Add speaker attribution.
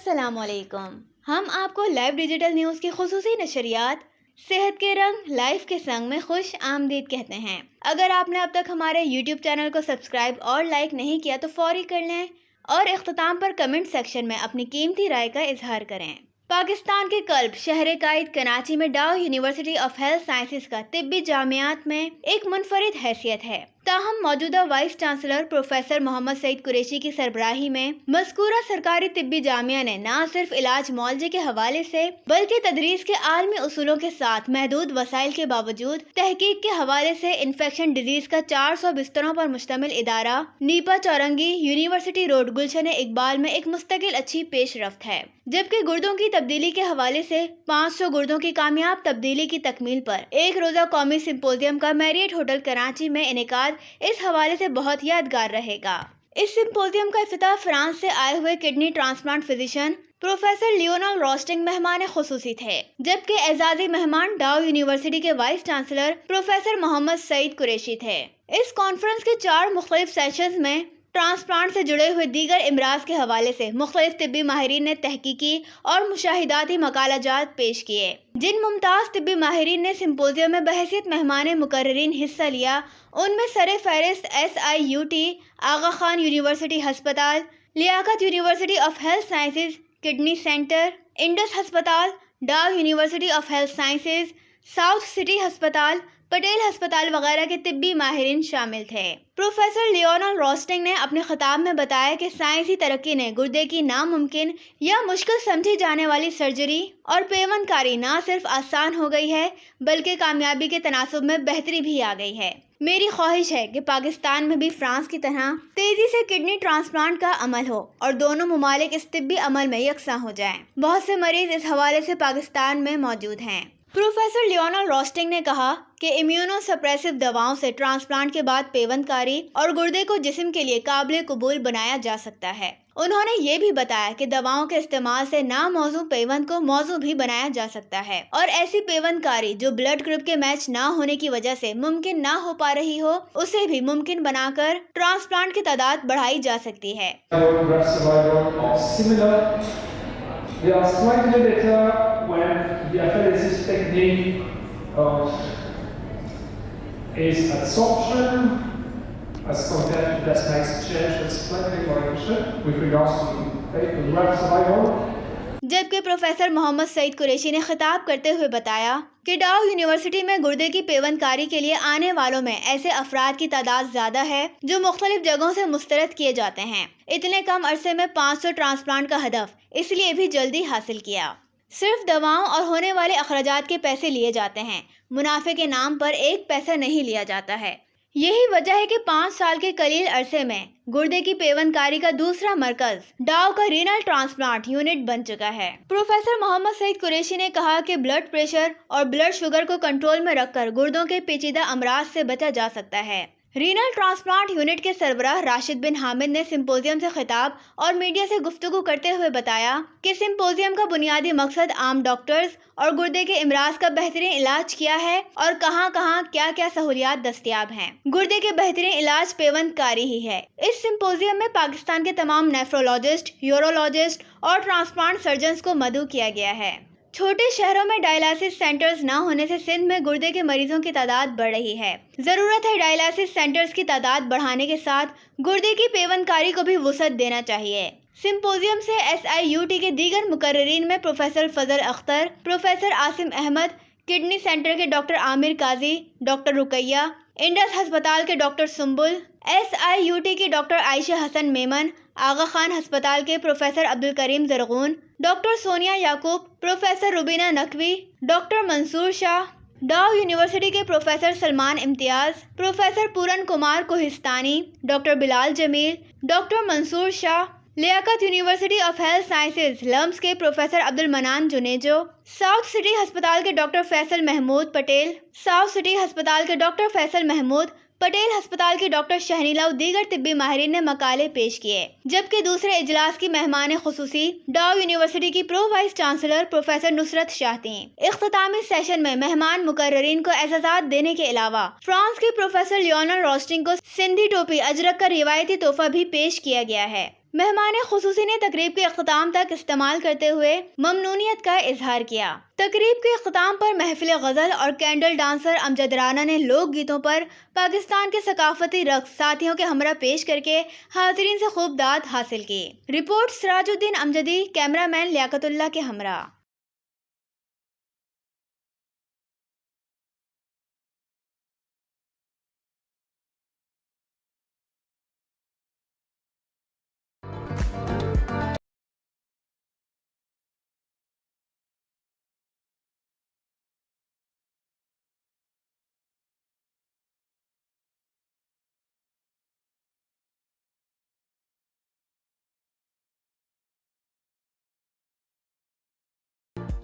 Speaker 1: السلام علیکم. ہم آپ کو لائیو ڈیجیٹل نیوز کی خصوصی نشریات صحت کے رنگ لائف کے سنگ میں خوش آمدید کہتے ہیں. اگر آپ نے اب تک ہمارے یوٹیوب چینل کو سبسکرائب اور لائک نہیں کیا تو فوری کر لیں اور اختتام پر کمنٹ سیکشن میں اپنی قیمتی رائے کا اظہار کریں. پاکستان کے قلب شہر قائد کراچی میں ڈاؤ یونیورسٹی آف ہیلتھ سائنسز کا طبی جامعات میں ایک منفرد حیثیت ہے. تاہم موجودہ وائس چانسلر پروفیسر محمد سعید قریشی کی سربراہی میں مذکورہ سرکاری طبی جامعہ نے نہ صرف علاج معالجے کے حوالے سے بلکہ تدریس کے عالمی اصولوں کے ساتھ محدود وسائل کے باوجود تحقیق کے حوالے سے انفیکشن ڈیزیز کا 400 بستروں پر مشتمل ادارہ NIPA چورنگی university road Gulshan Iqbal میں ایک مستقل اچھی پیش رفت ہے. جبکہ گردوں کی تبدیلی کے حوالے سے 500 گردوں کی کامیاب تبدیلی کی تکمیل پر ایک روزہ قومی سمپوزیم کا میریٹ ہوٹل کراچی میں انعقاد اس حوالے سے بہت یادگار رہے گا. اس سمپوزیم کا افتتاح فرانس سے آئے ہوئے kidney transplant physician professor Lionel roasting مہمان خصوصی تھے، جبکہ اعزازی مہمان ڈاؤ یونیورسٹی کے وائس چانسلر پروفیسر محمد سعید قریشی تھے. اس کانفرنس کے 4 مختلف سیشنز میں ٹرانسپلانٹ سے جڑے ہوئے دیگر امراض کے حوالے سے مختلف طبی ماہرین نے تحقیقی اور مشاہداتی مقالہ جات پیش کیے. جن ممتاز طبی ماہرین نے سمپوزیم میں بحیثیت مہمان مقررین حصہ لیا ان میں سر فہرست SIUT آغا خان یونیورسٹی ہسپتال، Liaquat university of health sciences kidney centre, Indus ہسپتال، Dow university of health sciences, South city ہسپتال، پٹیل ہسپتال وغیرہ کے طبی ماہرین شامل تھے. پروفیسر لیونل روسٹنگ نے اپنے خطاب میں بتایا کہ سائنسی ترقی نے گردے کی ناممکن یا مشکل سمجھی جانے والی سرجری اور پیوند کاری نہ صرف آسان ہو گئی ہے بلکہ کامیابی کے تناسب میں بہتری بھی آ گئی ہے. میری خواہش ہے کہ پاکستان میں بھی فرانس کی طرح تیزی سے کڈنی ٹرانسپلانٹ کا عمل ہو اور دونوں ممالک اس طبی عمل میں یکساں ہو جائیں. بہت سے مریض اس حوالے سے پاکستان میں موجود ہیں. پروفیسر لیونل روسٹنگ نے کہا کہ امیونو سپریسو دواؤں سے ٹرانسپلانٹ کے بعد پیوند کاری اور گردے کو جسم کے لیے قابل قبول بنایا جا سکتا ہے. انہوں نے یہ بھی بتایا کہ دواؤں کے استعمال سے ناموزوں پیوند کو موزوں بھی بنایا جا سکتا ہے اور ایسی پیوند کاری جو بلڈ گروپ کے میچ نہ ہونے کی وجہ سے ممکن نہ ہو پا رہی ہو اسے بھی ممکن بنا کر ٹرانسپلانٹ کی تعداد بڑھائی جا سکتی ہے.
Speaker 2: They are slightly better when the apheresis technique is adsorption as compared to plasma exchange, but slightly more efficient with regards to graft survival.
Speaker 1: جبکہ پروفیسر محمد سعید قریشی نے خطاب کرتے ہوئے بتایا کہ ڈاؤ یونیورسٹی میں گردے کی پیوند کاری کے لیے آنے والوں میں ایسے افراد کی تعداد زیادہ ہے جو مختلف جگہوں سے مسترد کیے جاتے ہیں. اتنے کم عرصے میں 500 ٹرانسپلانٹ کا ہدف اس لیے بھی جلدی حاصل کیا. صرف دواؤں اور ہونے والے اخراجات کے پیسے لیے جاتے ہیں، منافع کے نام پر ایک پیسہ نہیں لیا جاتا ہے. یہی وجہ ہے کہ 5 سال کے قلیل عرصے میں گردے کی پیوند کاری کا دوسرا مرکز ڈاؤ کا رینل ٹرانسپلانٹ یونٹ بن چکا ہے. پروفیسر محمد سعید قریشی نے کہا کہ بلڈ پریشر اور بلڈ شوگر کو کنٹرول میں رکھ کر گردوں کے پیچیدہ امراض سے بچا جا سکتا ہے. رینل ٹرانسپلانٹ یونٹ کے سربراہ راشد بن حامد نے سمپوزیم سے خطاب اور میڈیا سے گفتگو کرتے ہوئے بتایا کہ سمپوزیم کا بنیادی مقصد عام ڈاکٹرز اور گردے کے امراض کا بہترین علاج کیا ہے اور کہاں کہاں کیا کیا سہولیات دستیاب ہیں. گردے کے بہترین علاج پیوند کاری ہی ہے. اس سمپوزیم میں پاکستان کے تمام نیفرولوجسٹ، یورولوجسٹ اور ٹرانسپلانٹ سرجنز کو مدعو کیا گیا ہے. چھوٹے شہروں میں ڈائلائسس سینٹرز نہ ہونے سے سندھ میں گردے کے مریضوں کی تعداد بڑھ رہی ہے. ضرورت ہے ڈائلائسس سینٹرز کی تعداد بڑھانے کے ساتھ گردے کی پیوند کاری کو بھی وسعت دینا چاہیے. سمپوزیم سے SIUT کے دیگر مقررین میں professor Fazal Akhtar, professor Asim Ahmed, kidney centre کے doctor Amir Qazi, doctor Ruqayya, Indus ہسپتال کے ڈاکٹر سنبل، SIUT کی ڈاکٹر عائشہ حسن میمن، آغا خان ہسپتال کے professor Abdulkarim Zarghoon, doctor Sonia Yaqoob, professor Rubina Naqvi, doctor Mansoor Shah, Dow university کے professor Salman Imtiaz, professor Puran Kumar Kohistani, doctor Bilal Jamil, doctor Mansoor Shah, Liaquat university of health sciences LUMHS کے پروفیسر عبد المنان جنیجو، ساؤتھ سٹی ہسپتال کے doctor Faisal Mahmood Patel, south city ہسپتال کے ڈاکٹر فیصل محمود، پٹیل ہسپتال کے ڈاکٹر شہنیلا و دیگر طبی ماہرین نے مقالے پیش کیے. جبکہ دوسرے اجلاس کی مہمان خصوصی ڈاؤ یونیورسٹی کی پرو وائس چانسلر پروفیسر نصرت شاہ تھیں. اختتامی سیشن میں مہمان مقررین کو اعزازات دینے کے علاوہ فرانس کے پروفیسر لیونل روسٹنگ کو سندھی ٹوپی اجرک کا روایتی تحفہ بھی پیش کیا گیا ہے. مہمان خصوصی نے تقریب کے اختتام تک استعمال کرتے ہوئے ممنونیت کا اظہار کیا۔ تقریب کے اختتام پر محفل غزل اور کینڈل ڈانسر امجد رانا نے لوک گیتوں پر پاکستان کے ثقافتی رقص ساتھیوں کے ہمراہ پیش کر کے حاضرین سے خوب داد حاصل کی۔ رپورٹ سراج الدین امجدی، کیمرہ مین لیاقت اللہ کے ہمراہ۔